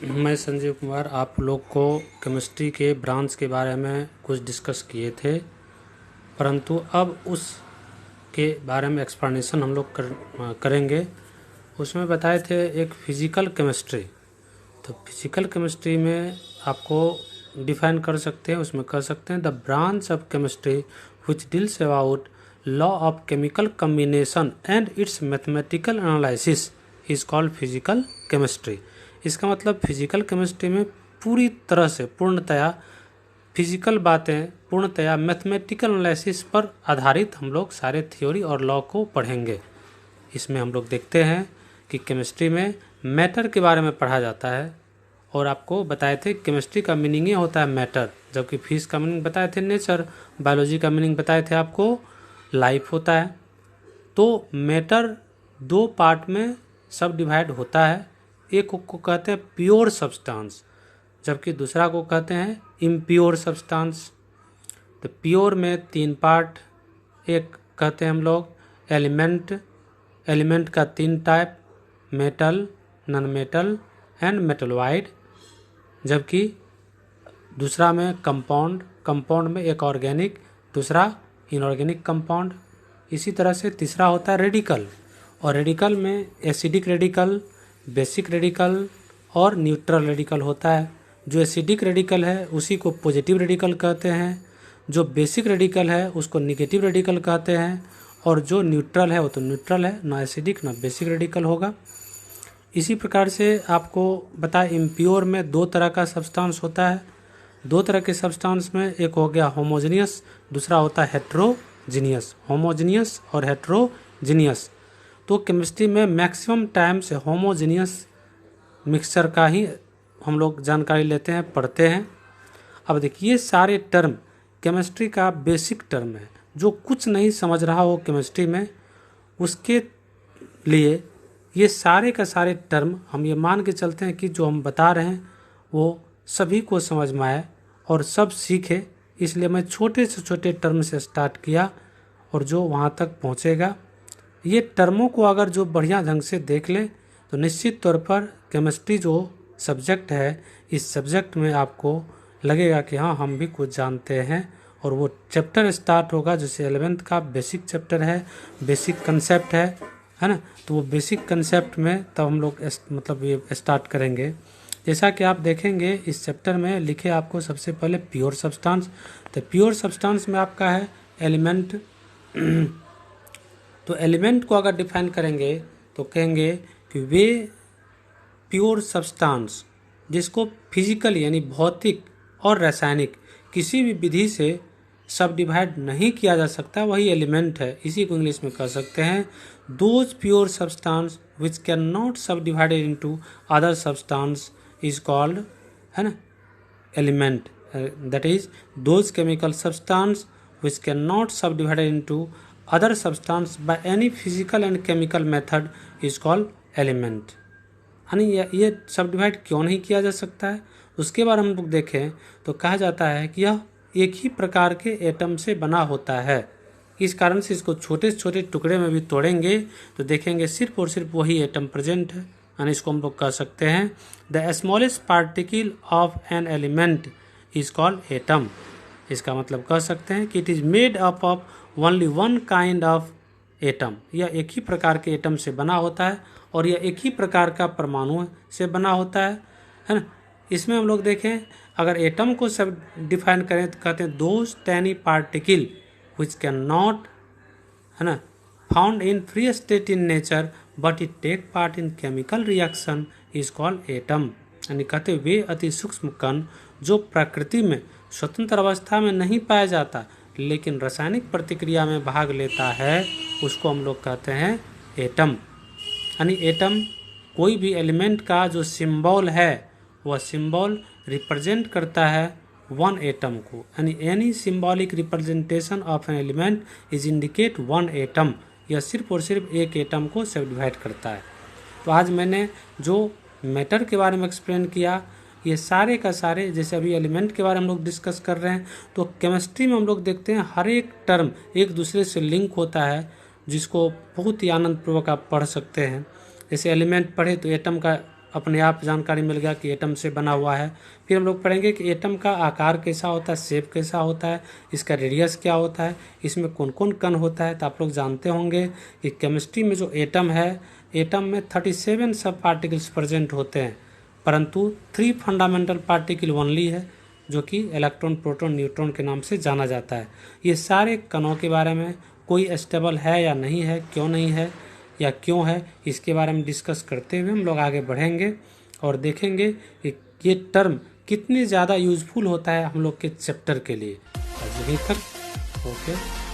मैं संजीव कुमार आप लोग को केमिस्ट्री के ब्रांच के बारे में कुछ डिस्कस किए थे, परंतु अब उसके बारे में एक्सप्लेनेशन हम लोग करेंगे। उसमें बताए थे एक फिज़िकल केमिस्ट्री। तो फिज़िकल केमिस्ट्री में आपको डिफाइन कर सकते हैं, उसमें कर सकते हैं the branch of chemistry which deals about law of chemical combination and it's mathematical analysis is called physical chemistry. इसका मतलब फिज़िकल केमिस्ट्री में पूरी तरह से पूर्णतया फिज़िकल बातें पूर्णतया मैथमेटिकल एनालिसिस पर आधारित हम लोग सारे थ्योरी और लॉ को पढ़ेंगे। इसमें हम लोग देखते हैं कि केमिस्ट्री में मैटर के बारे में पढ़ा जाता है और आपको बताए थे केमिस्ट्री का मीनिंग ही होता है मैटर, जबकि फिजिक्स का मीनिंग बताए थे नेचर, बायोलॉजी का मीनिंग बताए थे आपको लाइफ होता है। तो मैटर दो पार्ट में सब डिवाइड होता है, एक को कहते हैं प्योर सब्सटेंस जबकि दूसरा को कहते हैं इम्प्योर सब्सटेंस। तो प्योर में तीन पार्ट, एक कहते हैं हम लोग एलिमेंट का तीन type, metal, non metal and metalloid, जबकि दूसरा में कंपाउंड में एक ऑर्गेनिक, दूसरा इनऑर्गेनिक कंपाउंड। इसी तरह से तीसरा होता है रेडिकल, और रेडिकल में एसिडिक रेडिकल, बेसिक रेडिकल और न्यूट्रल रेडिकल होता है। जो एसिडिक रेडिकल है उसी को पॉजिटिव रेडिकल कहते हैं, जो बेसिक रेडिकल है उसको निगेटिव रेडिकल कहते हैं, और जो न्यूट्रल है वो तो न्यूट्रल है, ना एसिडिक ना बेसिक रेडिकल होगा। इसी प्रकार से आपको बताया इम्प्योर में दो तरह का सब्सटेंस होता है। दो तरह के सब्सटेंस में एक हो गया होमोजेनियस, दूसरा होता है हेट्रोजीनियस। होमोजेनियस और हेट्रोजीनियस। तो केमिस्ट्री में मैक्सिमम टाइम से होमोजेनियस मिक्सचर का ही हम लोग जानकारी लेते हैं, पढ़ते हैं। अब देखिए सारे टर्म केमिस्ट्री का बेसिक टर्म है। जो कुछ नहीं समझ रहा हो केमिस्ट्री में उसके लिए ये सारे का सारे टर्म हम ये मान के चलते हैं कि जो हम बता रहे हैं वो सभी को समझ में आए और सब सीखे। इसलिए मैं छोटे से छोटे टर्म से स्टार्ट किया और जो वहाँ तक पहुँचेगा। ये टर्मों को अगर जो बढ़िया ढंग से देख ले तो निश्चित तौर पर केमिस्ट्री जो सब्जेक्ट है, इस सब्जेक्ट में आपको लगेगा कि हाँ हम भी कुछ जानते हैं। और वो चैप्टर स्टार्ट होगा, जैसे 11th का बेसिक चैप्टर है, बेसिक कंसेप्ट है ना। तो वो बेसिक कंसेप्ट में तब हम लोग मतलब ये स्टार्ट करेंगे। जैसा कि आप देखेंगे इस चैप्टर में लिखे आपको सबसे पहले प्योर सब्सटेंस। तो प्योर सब्सटेंस में आपका है एलिमेंट। तो एलिमेंट को अगर डिफाइन करेंगे तो कहेंगे कि वे प्योर सब्सटेंस जिसको फिजिकल यानी भौतिक और रासायनिक किसी भी विधि से सब डिवाइड नहीं किया जा सकता, वही एलिमेंट है। इसी को इंग्लिश में कह सकते हैं those pure substance which can not sub divided into other substance is called, है ना, element. That is those chemical substance which can not sub divided into other substance by any physical and chemical method is called element. यानी ये सब divide क्यों नहीं किया जा सकता है, उसके बारे में हम लोग देखें तो कहा जाता है कि यह एक ही प्रकार के एटम से बना होता है। इस कारण से इसको छोटे छोटे टुकड़े में भी तोड़ेंगे तो देखेंगे सिर्फ और सिर्फ वही एटम प्रेजेंट है। यानी इसको हम लोग कह सकते हैं the smallest particle of an element is called atom. इसका मतलब कह सकते हैं कि it is made up of only one kind of atom. यह एक ही प्रकार के एटम से बना होता है और यह एक ही प्रकार का परमाणु से बना होता है ना। इसमें हम लोग देखें अगर एटम को सब डिफाइन करें तो कहते हैं those tiny particle which can not, है ना, found in free state in nature but it take part in chemical reaction is called atom. यानी कहते वे अति सूक्ष्म कण जो प्रकृति में स्वतंत्र अवस्था में नहीं पाया जाता लेकिन रासायनिक प्रतिक्रिया में भाग लेता है, उसको हम लोग कहते हैं एटम। यानी एटम कोई भी एलिमेंट का जो सिंबल है वह सिंबल रिप्रेजेंट करता है वन एटम को। यानी any symbolic representation of an element is indicate one atom. यह सिर्फ और सिर्फ एक एटम को सब डिवाइड करता है। तो आज मैंने जो मैटर के बारे में एक्सप्लेन किया, ये सारे का सारे जैसे अभी एलिमेंट के बारे में हम लोग डिस्कस कर रहे हैं, तो केमिस्ट्री में हम लोग देखते हैं हर एक टर्म एक दूसरे से लिंक होता है जिसको बहुत ही आनंदपूर्वक आप पढ़ सकते हैं। जैसे एलिमेंट पढ़े तो एटम का अपने आप जानकारी मिल गया कि एटम से बना हुआ है। फिर हम लोग पढ़ेंगे कि एटम का आकार कैसा होता है, शेप कैसा होता है, इसका रेडियस क्या होता है, इसमें कौन कौन कण होता है। तो आप लोग जानते होंगे कि केमिस्ट्री में जो एटम है, एटम में 37 सब पार्टिकल्स प्रेजेंट होते हैं, परंतु 3 फंडामेंटल पार्टिकल ओनली है, जो कि इलेक्ट्रॉन, प्रोटॉन, न्यूट्रॉन के नाम से जाना जाता है। ये सारे कणों के बारे में कोई स्टेबल है या नहीं है, क्यों नहीं है या क्यों है, इसके बारे में डिस्कस करते हुए हम लोग आगे बढ़ेंगे और देखेंगे कि ये टर्म कितनी ज़्यादा यूजफुल होता है हम लोग के चैप्टर के लिए। आज यहीं तक, ओके।